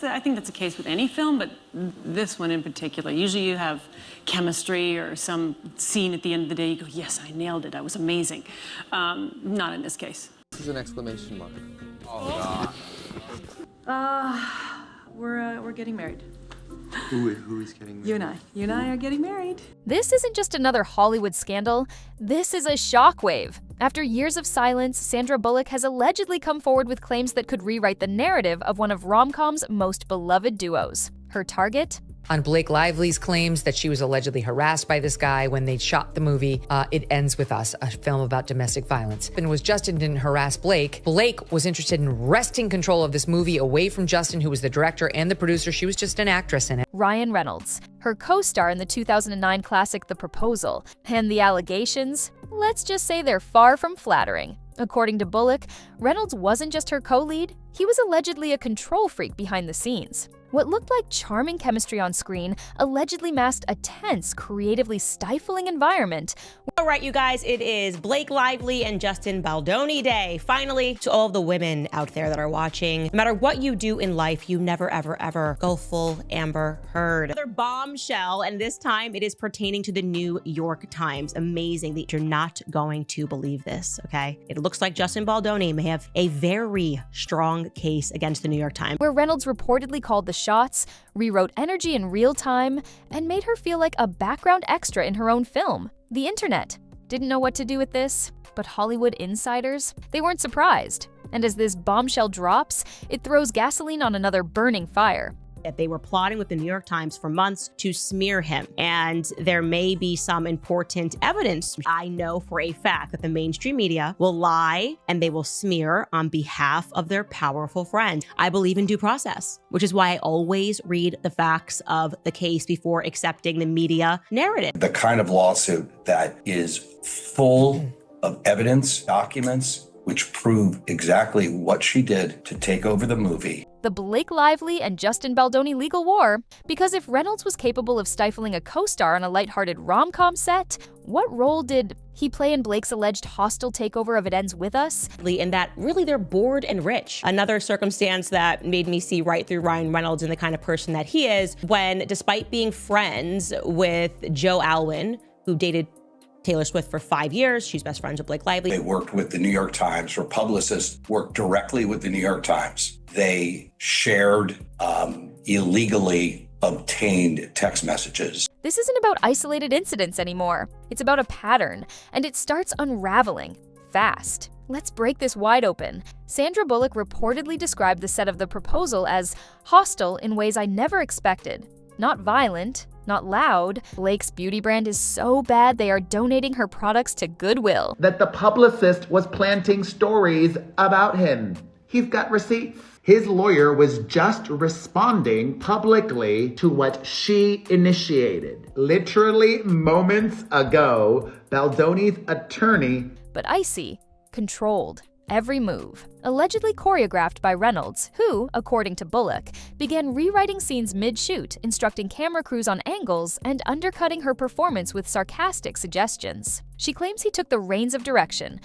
I think that's the case with any film, but this one in particular. Usually you have chemistry or some scene at the end of the day, you go, yes, I nailed it, I was amazing. Not in this case. This is an exclamation mark. Oh, God. We're getting married. Who is getting married? You and I are getting married. This isn't just another Hollywood scandal. This is a shockwave. After years of silence, Sandra Bullock has allegedly come forward with claims that could rewrite the narrative of one of rom-com's most beloved duos. Her target? On Blake Lively's claims that she was allegedly harassed by this guy when they shot the movie, It Ends With Us, a film about domestic violence. And was Justin didn't harass Blake. Blake was interested in wresting control of this movie away from Justin, who was the director and the producer. She was just an actress in it. Reynolds, her co-star in the 2009 classic The Proposal. And the allegations? Let's just say they're far from flattering. According to Bullock, Reynolds wasn't just her co-lead, he was allegedly a control freak behind the scenes. What looked like charming chemistry on screen allegedly masked a tense, creatively stifling environment. All right, you guys, it is Blake Lively and Justin Baldoni Day. Finally, to all of the women out there that are watching, no matter what you do in life, you never, ever, ever go full Amber Heard. Another bombshell, and this time it is pertaining to the New York Times. Amazing that you're not going to believe this, okay? It looks like Justin Baldoni may have a very strong case against the New York Times, where Reynolds reportedly called the shots, rewrote energy in real time, and made her feel like a background extra in her own film. The internet didn't know what to do with this, but Hollywood insiders, they weren't surprised. And as this bombshell drops, it throws gasoline on another burning fire. that they were plotting with the New York Times for months to smear him. And there may be some important evidence. I know for a fact that the mainstream media will lie and they will smear on behalf of their powerful friend. I believe in due process, which is why I always read the facts of the case before accepting the media narrative. The kind of lawsuit that is full of evidence, documents, which prove exactly what she did to take over the movie. The Blake Lively and Justin Baldoni legal war, because if Reynolds was capable of stifling a co-star on a lighthearted rom-com set, what role did he play in Blake's alleged hostile takeover of It Ends With Us? And that really they're bored and rich. Another circumstance that made me see right through Ryan Reynolds and the kind of person that he is when, despite being friends with Joe Alwyn, who dated Taylor Swift for 5 years. She's best friends with Blake Lively. They worked with the New York Times. Her publicist worked directly with the New York Times. They shared illegally obtained text messages. This isn't about isolated incidents anymore. It's about a pattern, and it starts unraveling fast. Let's break this wide open. Sandra Bullock reportedly described the set of The Proposal as hostile in ways I never expected. Not violent, not loud. Blake's beauty brand is so bad they are donating her products to Goodwill. That the publicist was planting stories about him. He's got receipts. His lawyer was just responding publicly to what she initiated. Literally moments ago, Baldoni's attorney. But icy, controlled. Every move, allegedly choreographed by Reynolds, who, according to Bullock, began rewriting scenes mid-shoot, instructing camera crews on angles and undercutting her performance with sarcastic suggestions. She claims he took the reins of direction.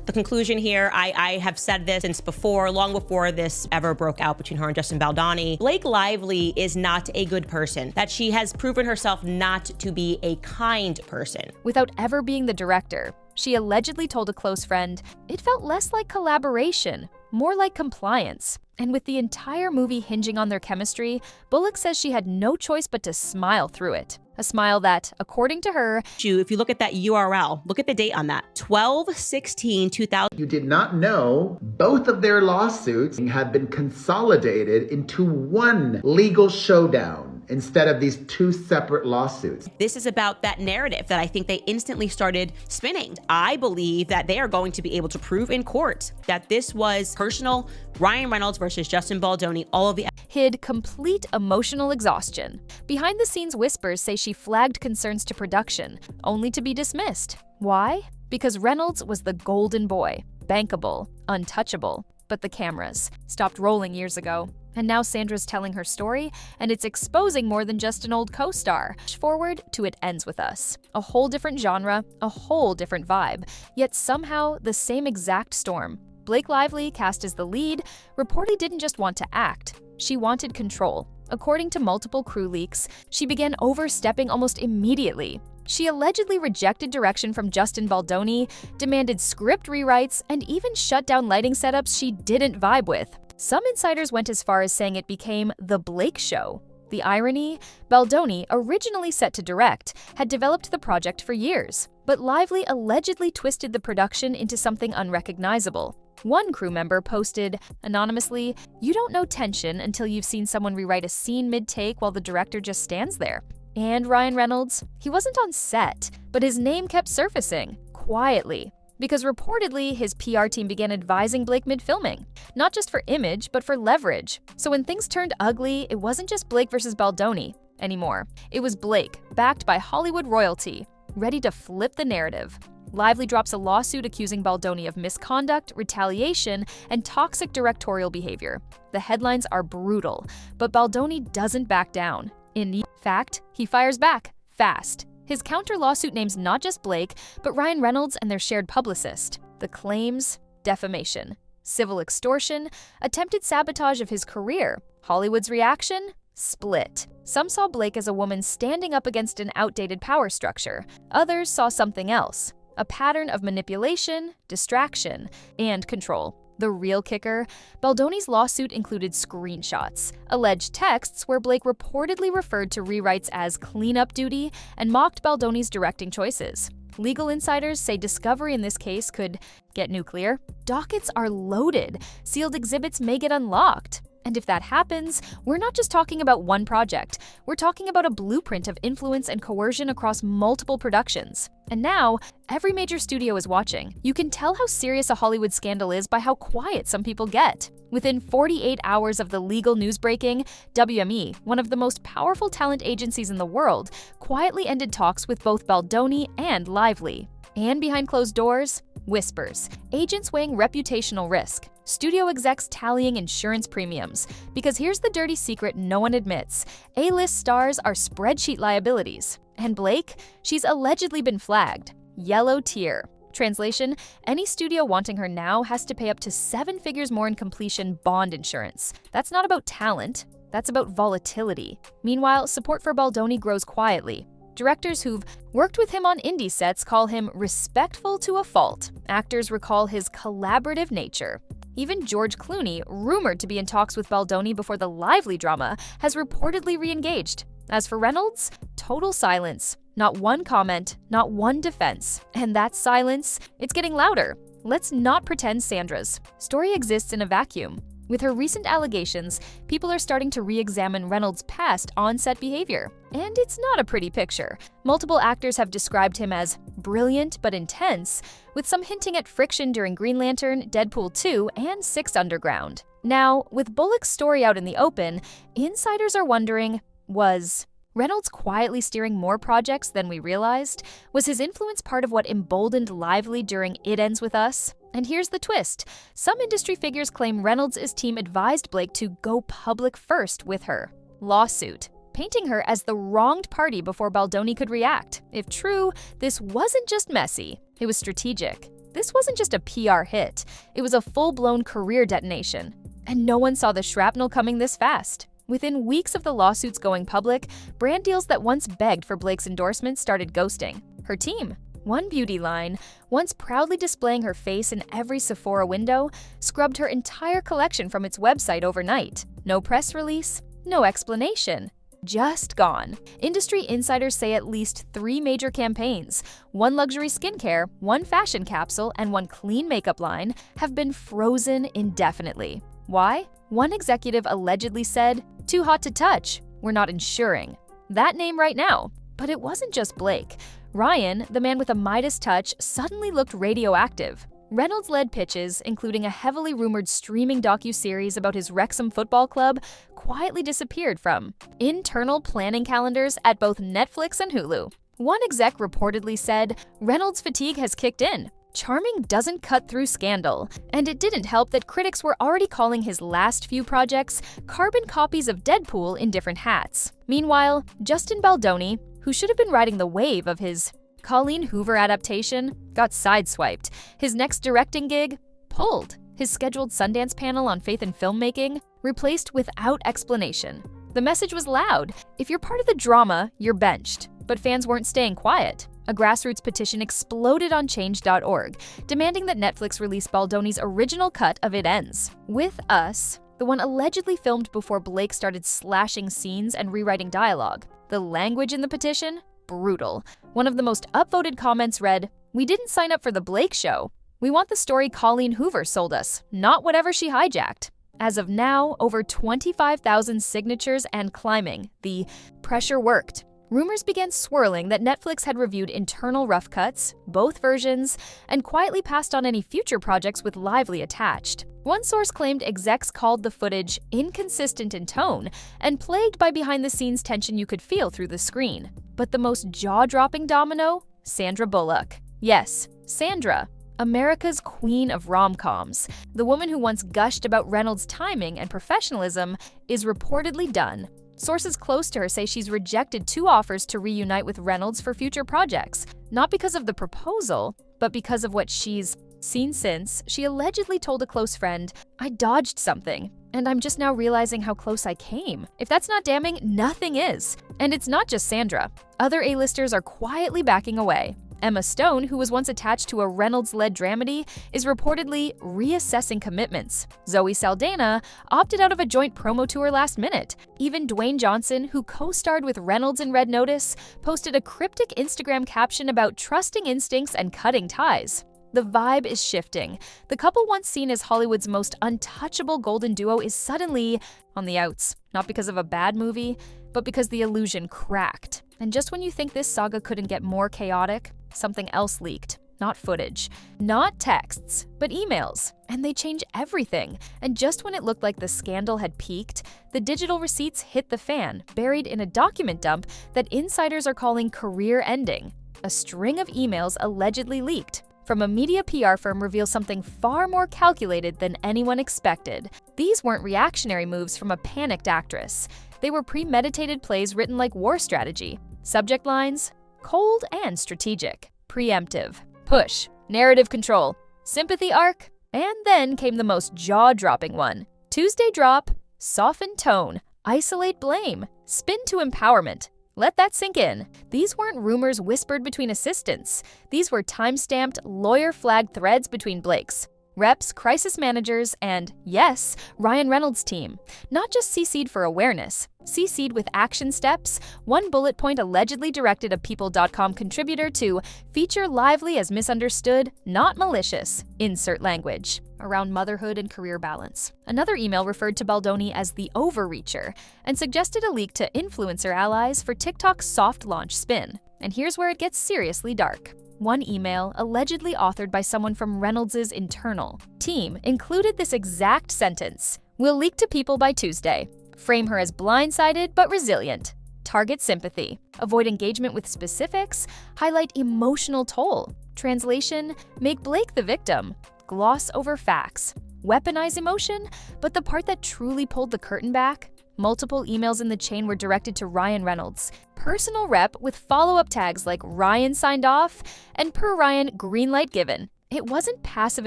The conclusion here, I have said this since before, long before this ever broke out between her and Justin Baldoni. Blake Lively is not a good person, that she has proven herself not to be a kind person. Without ever being the director, she allegedly told a close friend, it felt less like collaboration, more like compliance. And with the entire movie hinging on their chemistry, Bullock says she had no choice but to smile through it. A smile that, according to her, if you look at that URL, look at the date on that, 12/16/2000. You did not know both of their lawsuits have been consolidated into one legal showdown instead of these two separate lawsuits. This is about that narrative that I think they instantly started spinning. I believe that they are going to be able to prove in court that this was personal, Ryan Reynolds versus Justin Baldoni, all of the hid complete emotional exhaustion. Behind the scenes whispers say she flagged concerns to production, only to be dismissed. Why? Because Reynolds was the golden boy, bankable, untouchable. But the cameras stopped rolling years ago. And now Sandra's telling her story, and it's exposing more than just an old co-star. Forward to It Ends With Us. A whole different genre, a whole different vibe, yet somehow the same exact storm. Blake Lively, cast as the lead, reportedly didn't just want to act. She wanted control. According to multiple crew leaks, she began overstepping almost immediately. She allegedly rejected direction from Justin Baldoni, demanded script rewrites, and even shut down lighting setups she didn't vibe with. Some insiders went as far as saying it became the Blake Show. The irony? Baldoni, originally set to direct, had developed the project for years, but Lively allegedly twisted the production into something unrecognizable. One crew member posted, anonymously, "You don't know tension until you've seen someone rewrite a scene mid-take while the director just stands there." And Ryan Reynolds? He wasn't on set, but his name kept surfacing, quietly, because reportedly his PR team began advising Blake mid-filming, not just for image, but for leverage. So when things turned ugly, it wasn't just Blake versus Baldoni anymore. It was Blake, backed by Hollywood royalty, ready to flip the narrative. Lively drops a lawsuit accusing Baldoni of misconduct, retaliation, and toxic directorial behavior. The headlines are brutal, but Baldoni doesn't back down. In fact, he fires back, fast. His counter-lawsuit names not just Blake, but Ryan Reynolds and their shared publicist. The claims: defamation, civil extortion, attempted sabotage of his career. Hollywood's reaction? Split. Some saw Blake as a woman standing up against an outdated power structure. Others saw something else: a pattern of manipulation, distraction, and control. The real kicker? Baldoni's lawsuit included screenshots, alleged texts where Blake reportedly referred to rewrites as cleanup duty and mocked Baldoni's directing choices. Legal insiders say discovery in this case could get nuclear. Dockets are loaded. Sealed exhibits may get unlocked. And if that happens, we're not just talking about one project. We're talking about a blueprint of influence and coercion across multiple productions. And now, every major studio is watching. You can tell how serious a Hollywood scandal is by how quiet some people get. Within 48 hours of the legal news breaking, WME, one of the most powerful talent agencies in the world, quietly ended talks with both Baldoni and Lively. And behind closed doors, whispers, agents weighing reputational risk, studio execs tallying insurance premiums. Because here's the dirty secret no one admits: A-list stars are spreadsheet liabilities. And Blake? She's allegedly been flagged. Yellow tier. Translation: any studio wanting her now has to pay up to 7 figures more in completion bond insurance. That's not about talent, that's about volatility. Meanwhile, support for Baldoni grows quietly. Directors who've worked with him on indie sets call him respectful to a fault. Actors recall his collaborative nature. Even George Clooney, rumored to be in talks with Baldoni before the Lively drama, has reportedly re-engaged. As for Reynolds, total silence. Not one comment, not one defense. And that silence, it's getting louder. Let's not pretend Sandra's story exists in a vacuum. With her recent allegations, people are starting to re-examine Reynolds' past on-set behavior. And it's not a pretty picture. Multiple actors have described him as brilliant but intense, with some hinting at friction during Green Lantern, Deadpool 2, and Six Underground. Now, with Bullock's story out in the open, insiders are wondering, was Reynolds quietly steering more projects than we realized? Was his influence part of what emboldened Lively during It Ends With Us? And here's the twist. Some industry figures claim Reynolds' team advised Blake to go public first with her lawsuit, painting her as the wronged party before Baldoni could react. If true, this wasn't just messy, it was strategic. This wasn't just a PR hit, it was a full-blown career detonation. And no one saw the shrapnel coming this fast. Within weeks of the lawsuits going public, brand deals that once begged for Blake's endorsement started ghosting her team. One beauty line, once proudly displaying her face in every Sephora window, scrubbed her entire collection from its website overnight. No press release, no explanation. Just gone. Industry insiders say at least 3 major campaigns, 1 luxury skincare, 1 fashion capsule, and 1 clean makeup line have been frozen indefinitely. Why? One executive allegedly said, "Too hot to touch. We're not insuring." That name right now. But it wasn't just Blake. Ryan, the man with a Midas touch, suddenly looked radioactive. Reynolds led pitches, including a heavily rumored streaming docuseries about his Wrexham football club, quietly disappeared from internal planning calendars at both Netflix and Hulu. One exec reportedly said, "Reynolds' fatigue has kicked in. Charming doesn't cut through scandal." And it didn't help that critics were already calling his last few projects carbon copies of Deadpool in different hats. Meanwhile, Justin Baldoni, who should have been riding the wave of his Colleen Hoover adaptation, got sideswiped. His next directing gig? Pulled. his scheduled Sundance panel on faith in filmmaking replaced without explanation. The message was loud: if you're part of the drama, you're benched. But fans weren't staying quiet. A grassroots petition exploded on change.org, demanding that Netflix release Baldoni's original cut of It Ends. With Us, the one allegedly filmed before Blake started slashing scenes and rewriting dialogue. The language in the petition? Brutal. One of the most upvoted comments read, "We didn't sign up for the Blake show. We want the story Colleen Hoover sold us, not whatever she hijacked." As of now, over 25,000 signatures and climbing. The pressure worked. Rumors began swirling that Netflix had reviewed internal rough cuts, both versions, and quietly passed on any future projects with Lively attached. One source claimed execs called the footage inconsistent in tone and plagued by behind-the-scenes tension you could feel through the screen. But the most jaw-dropping domino? Sandra Bullock. Yes, Sandra. America's queen of rom-coms. The woman who once gushed about Reynolds' timing and professionalism is reportedly done. Sources close to her say she's rejected 2 offers to reunite with Reynolds for future projects, not because of the proposal, but because of what she's seen since. She allegedly told a close friend, "I dodged something, and I'm just now realizing how close I came." If that's not damning, nothing is. And it's not just Sandra. Other A-listers are quietly backing away. Emma Stone, who was once attached to a Reynolds-led dramedy, is reportedly reassessing commitments. Zoe Saldana opted out of a joint promo tour last minute. Even Dwayne Johnson, who co-starred with Reynolds in Red Notice, posted a cryptic Instagram caption about trusting instincts and cutting ties. The vibe is shifting. The couple once seen as Hollywood's most untouchable golden duo is suddenly on the outs, not because of a bad movie, but because the illusion cracked. And just when you think this saga couldn't get more chaotic, something else leaked. Not footage, not texts, but emails. And they change everything. And just when it looked like the scandal had peaked, the digital receipts hit the fan, buried in a document dump that insiders are calling career-ending. A string of emails allegedly leaked from a media PR firm reveals something far more calculated than anyone expected. These weren't reactionary moves from a panicked actress. They were premeditated plays written like war strategy. Subject lines: cold and strategic, preemptive, push, narrative control, sympathy arc, and then came the most jaw-dropping one. Tuesday drop, soften tone, isolate blame, spin to empowerment. Let that sink in. These weren't rumors whispered between assistants. These were time-stamped, lawyer-flagged threads between Blakes, reps, crisis managers, and, yes, Ryan Reynolds' team. Not just CC'd for awareness, CC'd with action steps. One bullet point allegedly directed a People.com contributor to feature Lively as misunderstood, not malicious, insert language, around motherhood and career balance. Another email referred to Baldoni as the overreacher and suggested a leak to influencer allies for TikTok's soft launch spin. And here's where it gets seriously dark. One email, allegedly authored by someone from Reynolds' internal team, included this exact sentence: "We'll leak to People by Tuesday. Frame her as blindsided but resilient. Target sympathy. Avoid engagement with specifics. Highlight emotional toll. Translation: make Blake the victim. Gloss over facts. Weaponize emotion, but the part that truly pulled the curtain back? Multiple emails in the chain were directed to Ryan Reynolds, personal rep with follow-up tags like Ryan signed off and per Ryan green light given. It wasn't passive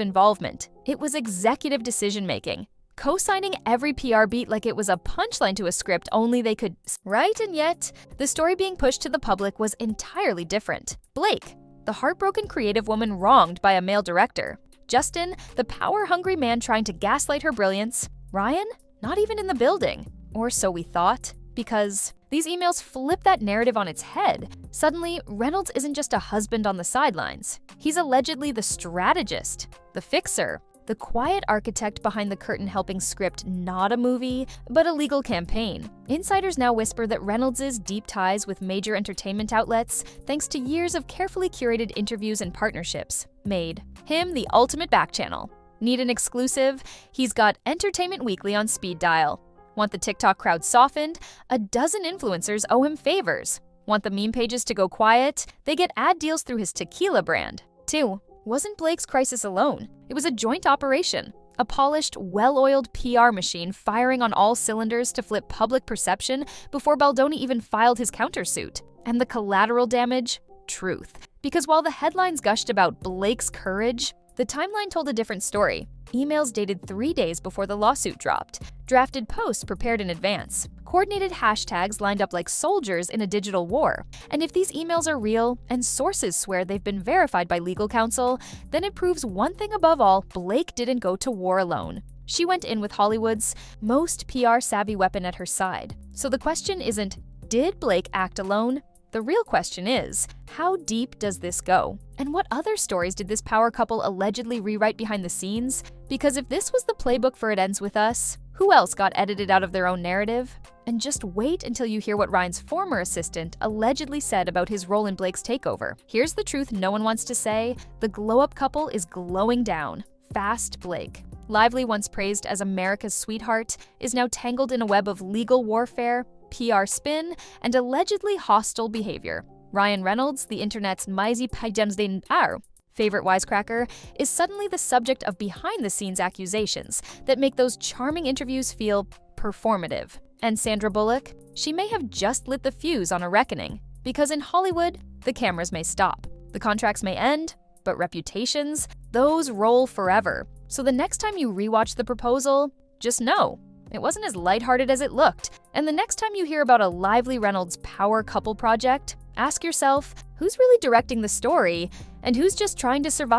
involvement, it was executive decision-making. Co-signing every PR beat like it was a punchline to a script only they could write, and yet, the story being pushed to the public was entirely different. Blake, the heartbroken creative woman wronged by a male director. Justin, the power-hungry man trying to gaslight her brilliance. Ryan, not even in the building. Or so we thought, because these emails flip that narrative on its head. Suddenly, Reynolds isn't just a husband on the sidelines. He's allegedly the strategist, the fixer, the quiet architect behind the curtain helping script not a movie, but a legal campaign. Insiders now whisper that Reynolds' deep ties with major entertainment outlets, thanks to years of carefully curated interviews and partnerships, made him the ultimate back channel. Need an exclusive? He's got Entertainment Weekly on speed dial. Want the TikTok crowd softened? A dozen influencers owe him favors. Want the meme pages to go quiet? They get ad deals through his tequila brand. 2. Wasn't Blake's crisis alone. It was a joint operation. A polished, well-oiled PR machine firing on all cylinders to flip public perception before Baldoni even filed his countersuit. And the collateral damage? Truth. Because while the headlines gushed about Blake's courage, The timeline told a different story. Emails dated 3 days before the lawsuit dropped, drafted posts prepared in advance, coordinated hashtags lined up like soldiers in a digital war. And if these emails are real, and sources swear they've been verified by legal counsel, then it proves one thing above all: Blake didn't go to war alone. She went in with Hollywood's most PR-savvy weapon at her side. So the question isn't, did Blake act alone? The real question is, how deep does this go? And what other stories did this power couple allegedly rewrite behind the scenes? Because if this was the playbook for It Ends With Us, who else got edited out of their own narrative? And just wait until you hear what Ryan's former assistant allegedly said about his role in Blake's takeover. Here's the truth no one wants to say: the glow-up couple is glowing down. Fast Blake. Lively, once praised as America's sweetheart, is now tangled in a web of legal warfare, PR spin, and allegedly hostile behavior. Ryan Reynolds, the internet's favorite wisecracker, is suddenly the subject of behind-the-scenes accusations that make those charming interviews feel performative. And Sandra Bullock, she may have just lit the fuse on a reckoning, because in Hollywood, the cameras may stop, the contracts may end, but reputations, those roll forever. So the next time you rewatch The Proposal, just know it wasn't as lighthearted as it looked. And the next time you hear about a Lively Reynolds power couple project, ask yourself, who's really directing the story and who's just trying to survive?